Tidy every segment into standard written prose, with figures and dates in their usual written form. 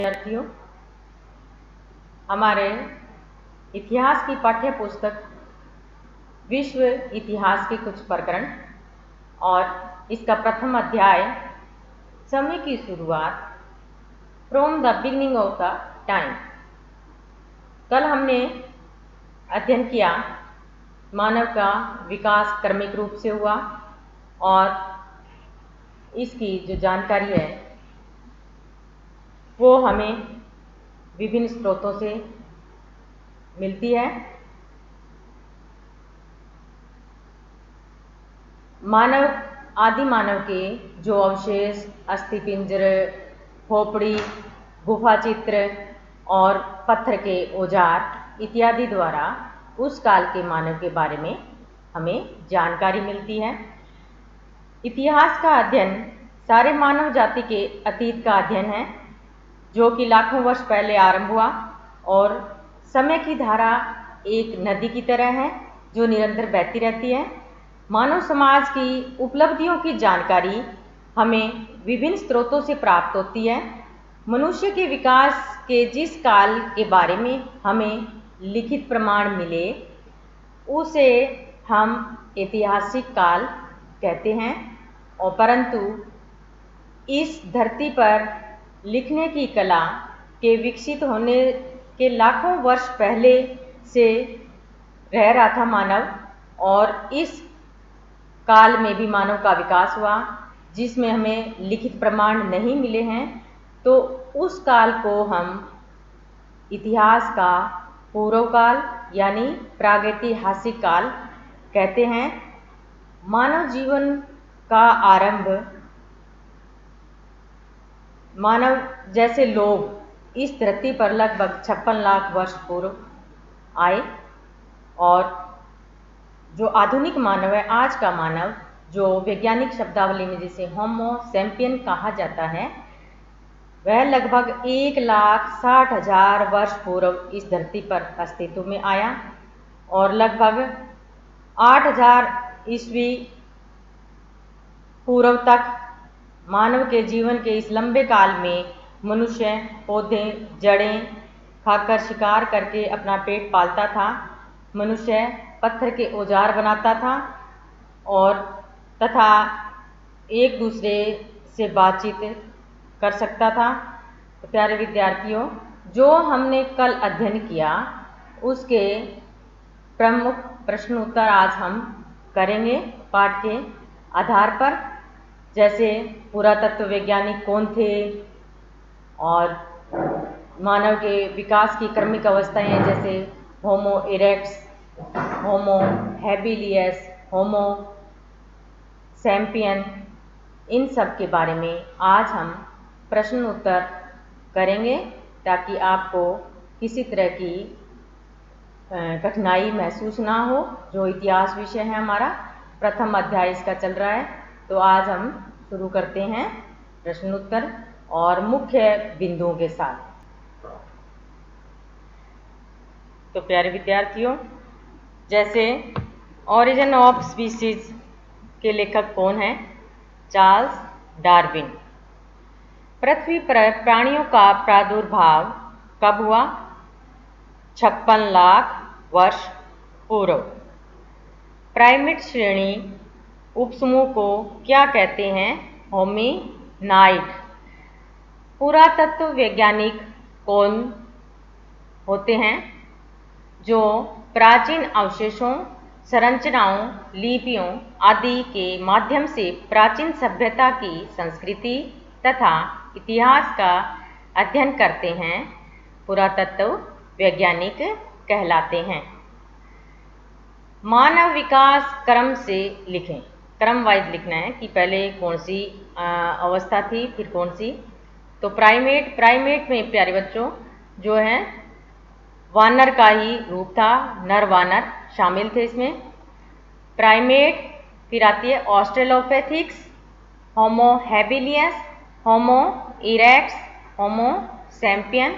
विद्यार्थियों, हमारे इतिहास की पाठ्य पुस्तक विश्व इतिहास के कुछ प्रकरण और इसका प्रथम अध्याय समय की शुरुआत from the beginning of the time. कल हमने अध्ययन किया मानव का विकास क्रमिक रूप से हुआ और इसकी जो जानकारी है वो हमें विभिन्न स्रोतों से मिलती है। आदि मानव के जो अवशेष अस्थिपिंजर, खोपड़ी, गुफा चित्र और पत्थर के औजार इत्यादि द्वारा उस काल के मानव के बारे में हमें जानकारी मिलती है। इतिहास का अध्ययन सारे मानव जाति के अतीत का अध्ययन है जो कि लाखों वर्ष पहले आरंभ हुआ और समय की धारा एक नदी की तरह है जो निरंतर बहती रहती है। मानव समाज की उपलब्धियों की जानकारी हमें विभिन्न स्रोतों से प्राप्त होती है। मनुष्य के विकास के जिस काल के बारे में हमें लिखित प्रमाण मिले उसे हम ऐतिहासिक काल कहते हैं और परंतु इस धरती पर लिखने की कला के विकसित होने के लाखों वर्ष पहले से रह रहा था मानव और इस काल में भी मानव का विकास हुआ जिसमें हमें लिखित प्रमाण नहीं मिले हैं, तो उस काल को हम इतिहास का पूर्व काल यानी प्रागैतिहासिक काल कहते हैं। मानव जीवन का आरंभ मानव जैसे लोग इस धरती पर लगभग 56 लाख वर्ष पूर्व आए और जो आधुनिक मानव है, आज का मानव जो वैज्ञानिक शब्दावली में जिसे होमो सैपियन कहा जाता है, वह लगभग 1,60,000 वर्ष पूर्व इस धरती पर अस्तित्व में आया और लगभग 8,000 ईस्वी पूर्व तक मानव के जीवन के इस लंबे काल में मनुष्य पौधे, जड़ें खाकर शिकार करके अपना पेट पालता था। मनुष्य पत्थर के औजार बनाता था और तथा एक दूसरे से बातचीत कर सकता था। तो प्यारे विद्यार्थियों, जो हमने कल अध्ययन किया उसके प्रमुख प्रश्न उत्तर आज हम करेंगे पाठ के आधार पर, जैसे पुरातत्व वैज्ञानिक कौन थे और मानव के विकास की क्रमिक अवस्थाएं जैसे होमो इरेक्टस, होमो हैबिलियस, होमो सैपियन, इन सब के बारे में आज हम प्रश्न उत्तर करेंगे ताकि आपको किसी तरह की कठिनाई महसूस ना हो। जो इतिहास विषय है हमारा प्रथम अध्याय इसका चल रहा है, तो आज हम शुरू करते हैं प्रश्न उत्तर और मुख्य बिंदुओं के साथ। तो प्यारे विद्यार्थियों, जैसे ओरिजिन ऑफ स्पीसीज के लेखक कौन हैं? Charles Darwin. पृथ्वी पर प्राणियों का प्रादुर्भाव कब हुआ? 56 लाख वर्ष पूर्व। प्राइमेट श्रेणी उपसमूह को क्या कहते हैं? होमिनाइड। पुरातत्व वैज्ञानिक कौन होते हैं? जो प्राचीन अवशेषों, संरचनाओं, लिपियों आदि के माध्यम से प्राचीन सभ्यता की संस्कृति तथा इतिहास का अध्ययन करते हैं, पुरातत्व वैज्ञानिक कहलाते हैं। मानव विकास क्रम से लिखें, क्रम वाइज लिखना है कि पहले कौन सी अवस्था थी फिर कौन सी। तो प्राइमेट में प्यारे बच्चों जो है वानर का ही रूप था, नर वानर शामिल थे इसमें। प्राइमेट, फिर आती है ऑस्ट्रेलोपैथिक्स, होमो हैबिलियस, होमो इरेक्टस, होमो सैपियन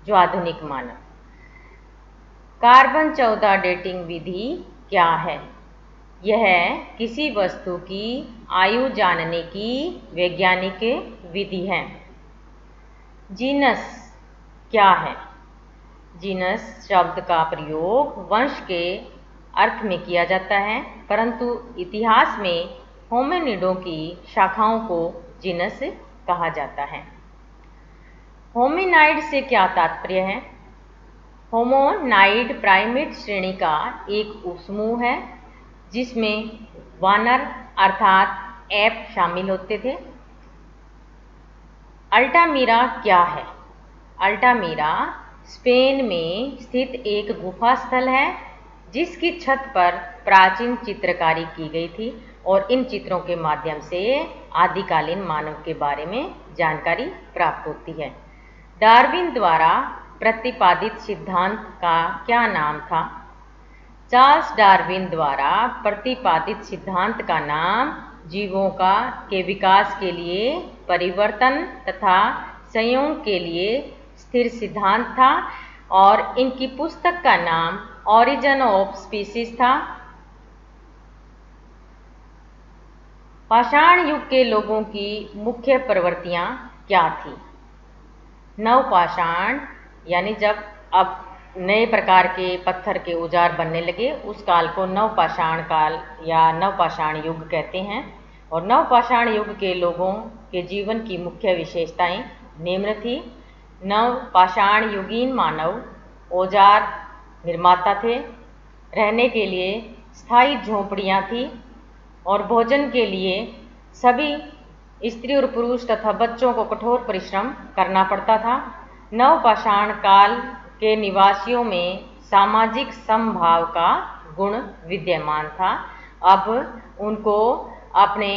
जो आधुनिक मानव। कार्बन 14 डेटिंग विधि क्या है? यह किसी वस्तु की आयु जानने की वैज्ञानिक विधि है। जीनस क्या है? जीनस शब्द का प्रयोग वंश के अर्थ में किया जाता है, परंतु इतिहास में होमिनिडों की शाखाओं को जीनस कहा जाता है। होमिनाइड से क्या तात्पर्य है? होमोनाइड प्राइमेट श्रेणी का एक उपसमूह है जिसमें वानर अर्थात एप शामिल होते थे। अल्टामीरा क्या है? अल्टामीरा स्पेन में स्थित एक गुफा स्थल है जिसकी छत पर प्राचीन चित्रकारी की गई थी और इन चित्रों के माध्यम से आदिकालीन मानव के बारे में जानकारी प्राप्त होती है। डार्विन द्वारा प्रतिपादित सिद्धांत का क्या नाम था? चार्ल्स डार्विन द्वारा प्रतिपादित सिद्धांत का नाम जीवों के विकास के लिए परिवर्तन तथा संयोग के लिए स्थिर सिद्धांत था और इनकी पुस्तक का नाम ओरिजिन ऑफ स्पीसीज था। पाषाण युग के लोगों की मुख्य प्रवृत्तियां क्या थी? नवपाषाण यानी जब अब नए प्रकार के पत्थर के औजार बनने लगे उस काल को नवपाषाण काल या नवपाषाण युग कहते हैं। और नवपाषाण युग के लोगों के जीवन की मुख्य विशेषताएं निम्न थी। नवपाषाण युगीन मानव औजार निर्माता थे, रहने के लिए स्थायी झोंपड़ियां थी और भोजन के लिए सभी स्त्री और पुरुष तथा बच्चों को कठोर परिश्रम करना पड़ता था। नवपाषाण काल के निवासियों में सामाजिक समभाव का गुण विद्यमान था। अब उनको अपने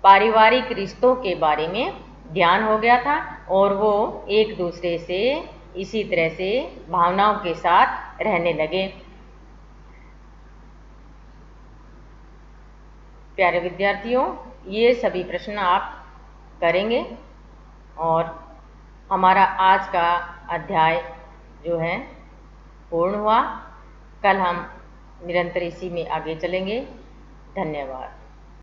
पारिवारिक रिश्तों के बारे में ध्यान हो गया था और वो एक दूसरे से इसी तरह से भावनाओं के साथ रहने लगे। प्यारे विद्यार्थियों, ये सभी प्रश्न आप करेंगे और हमारा आज का अध्याय जो है पूर्ण हुआ। कल हम निरंतर इसी में आगे चलेंगे। धन्यवाद।